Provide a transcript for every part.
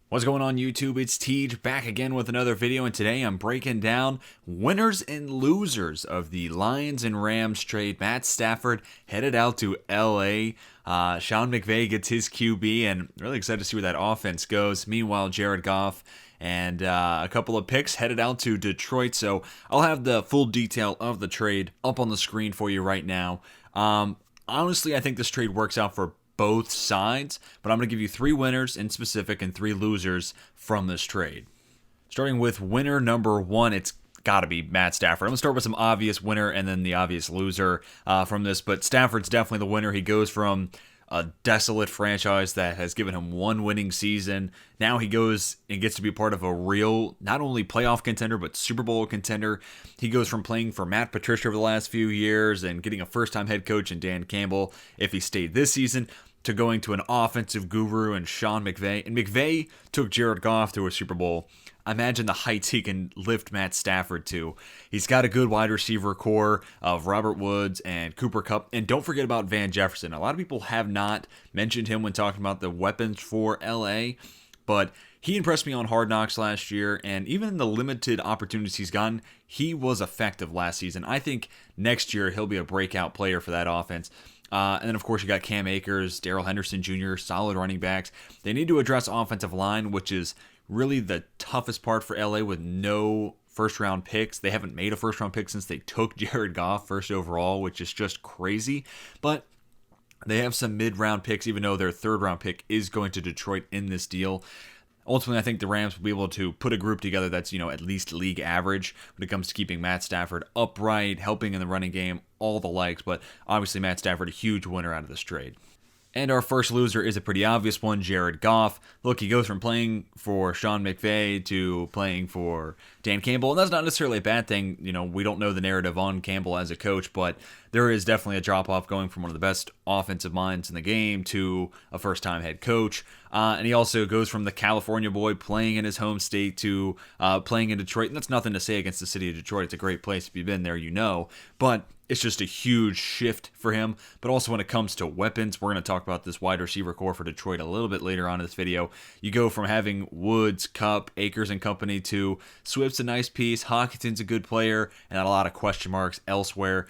What's going on YouTube? It's Tej back again with another video, and today I'm breaking down winners and losers of the Lions and Rams trade. Matt Stafford headed out to LA. Sean McVay gets his QB, and really excited to see where that offense goes. Meanwhile, Jared Goff and a couple of picks headed out to Detroit. So I'll have the full detail of the trade up on the screen for you right now. Honestly, I think this trade works out for both sides, but I'm going to give you three winners in specific and three losers from this trade. Starting with winner number one, it's got to be Matt Stafford. I'm going to start with some obvious winner and then the obvious loser from this, but Stafford's definitely the winner. He goes from a desolate franchise that has given him one winning season. Now he goes and gets to be part of a real, not only playoff contender, but Super Bowl contender. He goes from playing for Matt Patricia over the last few years and getting a first-time head coach in Dan Campbell, if he stayed this season, to going to an offensive guru in Sean McVay. And McVay took Jared Goff to a Super Bowl. Imagine the heights he can lift Matt Stafford to. He's got a good wide receiver core of Robert Woods and Cooper Kupp. And don't forget about Van Jefferson. A lot of people have not mentioned him when talking about the weapons for LA, but he impressed me on Hard Knocks last year, and even in the limited opportunities he's gotten, he was effective last season. I think next year he'll be a breakout player for that offense. And then, of course, you got Cam Akers, Darrell Henderson Jr., solid running backs. They need to address offensive line, which is really the toughest part for LA with no first-round picks. They haven't made a first-round pick since they took Jared Goff first overall, which is just crazy. But they have some mid-round picks, even though their third-round pick is going to Detroit in this deal. Ultimately, I think the Rams will be able to put a group together that's, at least league average when it comes to keeping Matt Stafford upright, helping in the running game, all the likes. But obviously, Matt Stafford, a huge winner out of this trade. And our first loser is a pretty obvious one, Jared Goff. Look, he goes from playing for Sean McVay to playing for Dan Campbell, and that's not necessarily a bad thing. We don't know the narrative on Campbell as a coach, but there is definitely a drop-off going from one of the best offensive minds in the game to a first-time head coach. And he also goes from the California boy playing in his home state to playing in Detroit. And that's nothing to say against the city of Detroit. It's a great place. If you've been there, But it's just a huge shift for him. But also when it comes to weapons, we're going to talk about this wide receiver core for Detroit a little bit later on in this video. You go from having Woods, Kupp, Akers and company to Swift's a nice piece, Hawkinson's a good player, and a lot of question marks elsewhere.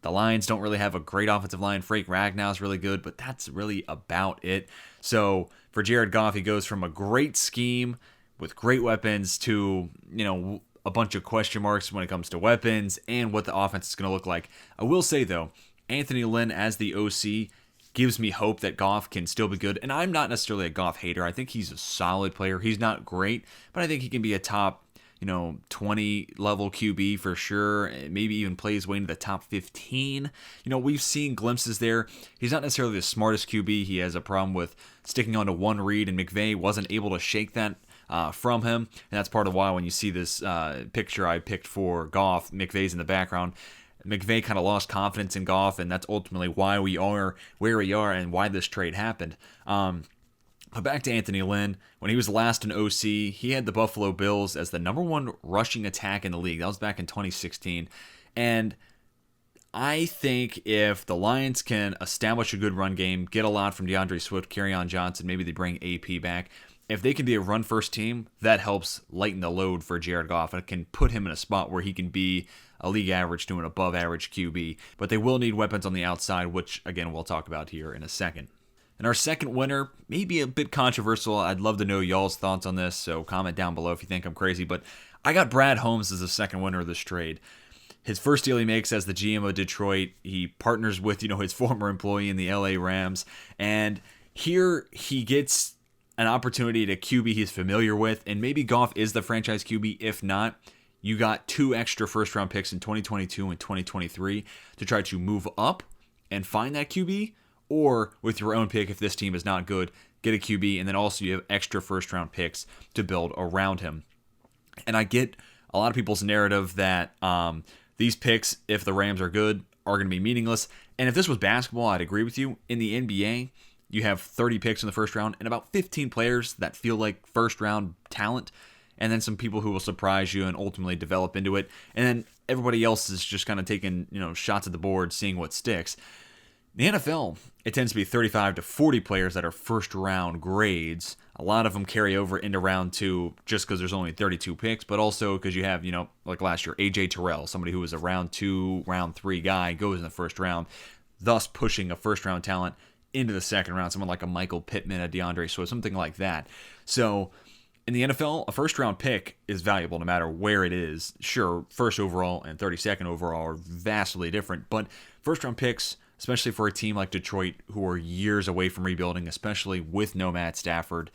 The Lions don't really have a great offensive line. Frank Ragnow's really good, but that's really about it. So for Jared Goff, he goes from a great scheme with great weapons to, a bunch of question marks when it comes to weapons and what the offense is going to look like. I will say, though, Anthony Lynn as the OC gives me hope that Goff can still be good. And I'm not necessarily a Goff hater. I think he's a solid player. He's not great, but I think he can be a top 20 level QB for sure. Maybe even play his way into the top 15. We've seen glimpses there. He's not necessarily the smartest QB. He has a problem with sticking onto one read, and McVay wasn't able to shake that from him. And that's part of why when you see this picture I picked for Goff, McVay's in the background. McVay kind of lost confidence in Goff, and that's ultimately why we are where we are and why this trade happened. But back to Anthony Lynn. When he was last an OC, he had the Buffalo Bills as the number one rushing attack in the league. That was back in 2016. And I think if the Lions can establish a good run game, get a lot from DeAndre Swift, Kerryon Johnson, maybe they bring AP back. If they can be a run-first team, that helps lighten the load for Jared Goff. And it can put him in a spot where he can be a league average to an above-average QB. But they will need weapons on the outside, which, again, we'll talk about here in a second. And our second winner may be a bit controversial. I'd love to know y'all's thoughts on this, so comment down below if you think I'm crazy. But I got Brad Holmes as the second winner of this trade. His first deal he makes as the GM of Detroit, he partners with, his former employee in the LA Rams. And here he gets an opportunity to QB he's familiar with. And maybe Goff is the franchise QB. If not, you got 2 extra first-round picks in 2022 and 2023 to try to move up and find that QB. Or with your own pick, if this team is not good, get a QB, and then also you have extra first-round picks to build around him. And I get a lot of people's narrative that these picks, if the Rams are good, are going to be meaningless. And if this was basketball, I'd agree with you. In the NBA, you have 30 picks in the first round and about 15 players that feel like first-round talent, and then some people who will surprise you and ultimately develop into it. And then everybody else is just kind of taking shots at the board, seeing what sticks. The NFL, it tends to be 35 to 40 players that are first-round grades, A lot of them carry over into round 2 just because there's only 32 picks, but also because you have, like last year, AJ Terrell, somebody who was a round 2, round 3 guy, goes in the first round, thus pushing a first round talent into the second round. Someone like a Michael Pittman, a DeAndre Swift, something like that. So in the NFL, a first round pick is valuable no matter where it is. Sure, first overall and 32nd overall are vastly different, but first round picks, especially for a team like Detroit who are years away from rebuilding, especially with no Matt Stafford,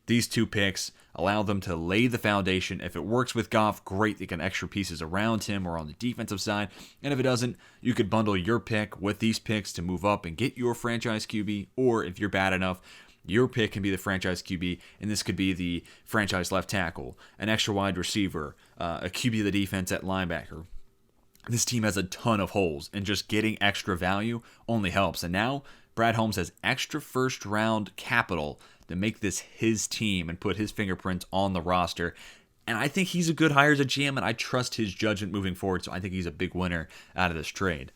these 2 picks allow them to lay the foundation. If it works with Goff, great. They can extra pieces around him or on the defensive side. And if it doesn't, you could bundle your pick with these picks to move up and get your franchise QB. Or if you're bad enough, your pick can be the franchise QB, and this could be the franchise left tackle, an extra wide receiver, a QB of the defense at linebacker. This team has a ton of holes, and just getting extra value only helps. And now Brad Holmes has extra first-round capital to make this his team and put his fingerprints on the roster. And I think he's a good hire as a GM, and I trust his judgment moving forward, so I think he's a big winner out of this trade.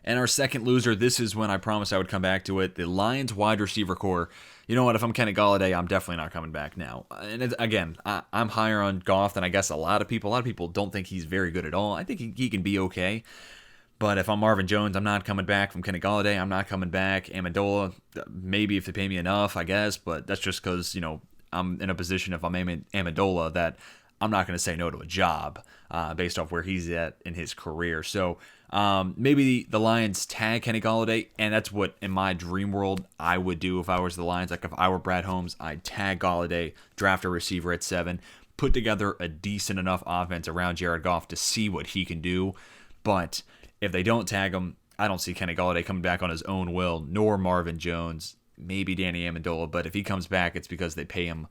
And our second loser, this is when I promised I would come back to it, the Lions wide receiver core. You know what, if I'm Kenny Golladay, I'm definitely not coming back now. And again, I'm higher on Goff than I guess a lot of people. A lot of people don't think he's very good at all. I think he can be okay. But if I'm Marvin Jones, I'm not coming back. If I'm Kenny Golladay, I'm not coming back. Amendola, maybe if they pay me enough, I guess. But that's just because, I'm in a position, if I'm Amendola, that I'm not going to say no to a job based off where he's at in his career. So maybe the Lions tag Kenny Golladay, and that's what, in my dream world, I would do if I was the Lions. Like if I were Brad Holmes, I'd tag Golladay, draft a receiver at 7, put together a decent enough offense around Jared Goff to see what he can do. But if they don't tag him, I don't see Kenny Golladay coming back on his own will, nor Marvin Jones, maybe Danny Amendola. But if he comes back, it's because they pay him,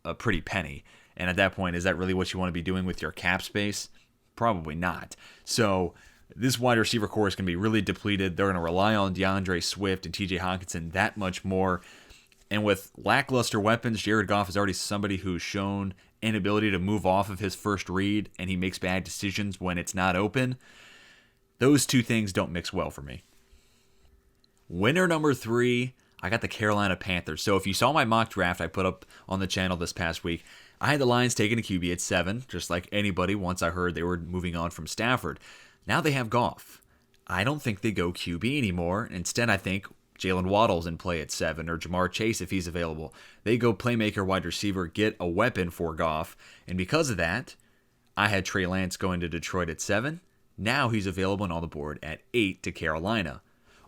a pretty penny. And at that point, is that really what you want to be doing with your cap space? Probably not. So this wide receiver core is going to be really depleted. They're going to rely on DeAndre Swift and TJ Hockenson that much more. And with lackluster weapons, Jared Goff is already somebody who's shown an ability to move off of his first read, and he makes bad decisions when it's not open. Those 2 things don't mix well for me. Winner number 3, I got the Carolina Panthers. So if you saw my mock draft I put up on the channel this past week, I had the Lions taking a QB at 7, just like anybody once I heard they were moving on from Stafford. Now they have Goff. I don't think they go QB anymore. Instead, I think Jalen Waddle's in play at 7, or Jamar Chase if he's available. They go playmaker, wide receiver, get a weapon for Goff. And because of that, I had Trey Lance going to Detroit at 7. Now he's available and on the board at 8 to Carolina.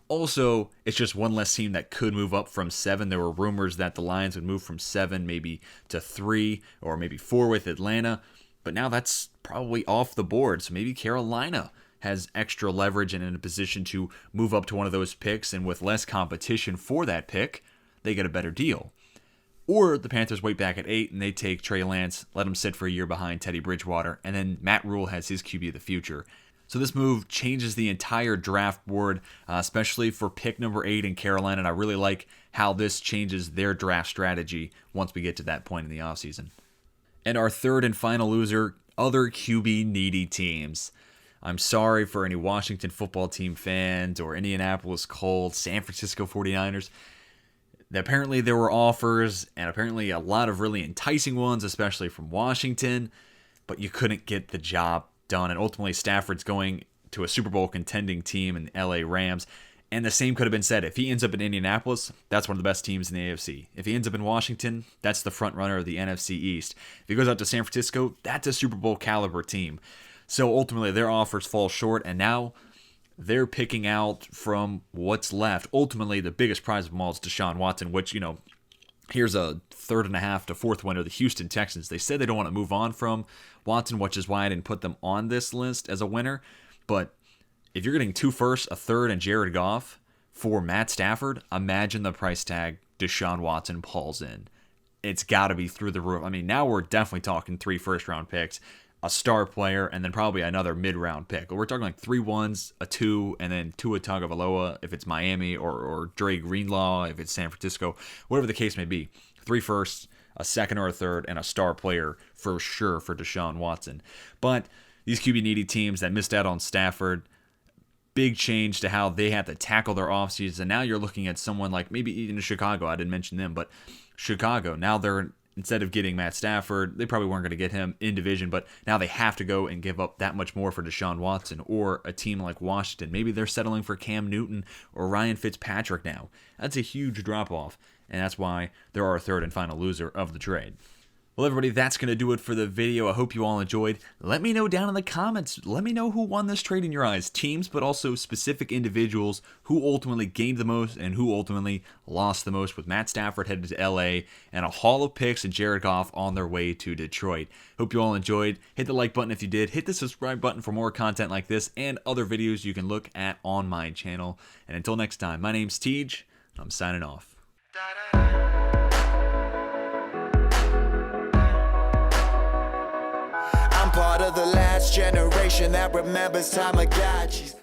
Also, it's just one less team that could move up from 7. There were rumors that the Lions would move from 7 maybe to 3 or maybe 4 with Atlanta. But now that's probably off the board. So maybe Carolina has extra leverage and in a position to move up to one of those picks. And with less competition for that pick, they get a better deal. Or the Panthers wait back at 8 and they take Trey Lance, let him sit for a year behind Teddy Bridgewater. And then Matt Rule has his QB of the future. So this move changes the entire draft board, especially for pick number 8 in Carolina. And I really like how this changes their draft strategy once we get to that point in the offseason. And our third and final loser, other QB needy teams. I'm sorry for any Washington football team fans or Indianapolis Colts, San Francisco 49ers. Apparently there were offers and apparently a lot of really enticing ones, especially from Washington, but you couldn't get the job done. And ultimately Stafford's going to a Super Bowl contending team in LA Rams. And the same could have been said. If he ends up in Indianapolis, that's one of the best teams in the AFC. If he ends up in Washington, that's the front runner of the NFC East. If he goes out to San Francisco, that's a Super Bowl caliber team. So ultimately their offers fall short, and now they're picking out from what's left. Ultimately, the biggest prize of them all is Deshaun Watson, which, here's a 3.5 to 4th winner, the Houston Texans. They said they don't want to move on from Watson, which is why I didn't put them on this list as a winner. But if you're getting 2 firsts, a third, and Jared Goff for Matt Stafford, imagine the price tag Deshaun Watson pulls in. It's got to be through the roof. I mean, now we're definitely talking 3 first-round picks, a star player, and then probably another mid-round pick. We're talking like 3 1s, a 2, and then Tua Tagovailoa if it's Miami, or Dre Greenlaw if it's San Francisco, whatever the case may be. 3 firsts, a second or a third, and a star player for sure for Deshaun Watson. But these QB-needy teams that missed out on Stafford, big change to how they had to tackle their offseason. And now you're looking at someone like maybe even Chicago. I didn't mention them, but Chicago. Now they're, instead of getting Matt Stafford, they probably weren't going to get him in division, but now they have to go and give up that much more for Deshaun Watson. Or a team like Washington, maybe they're settling for Cam Newton or Ryan Fitzpatrick now. That's a huge drop-off, and that's why they're our third and final loser of the trade. Well, everybody, that's going to do it for the video. I hope you all enjoyed. Let me know down in the comments. Let me know who won this trade in your eyes. Teams, but also specific individuals who ultimately gained the most and who ultimately lost the most, with Matt Stafford headed to LA and a haul of picks and Jared Goff on their way to Detroit. Hope you all enjoyed. Hit the like button if you did. Hit the subscribe button for more content like this and other videos you can look at on my channel. And until next time, my name's Tej, and I'm signing off. Part of the last generation that remembers time like God.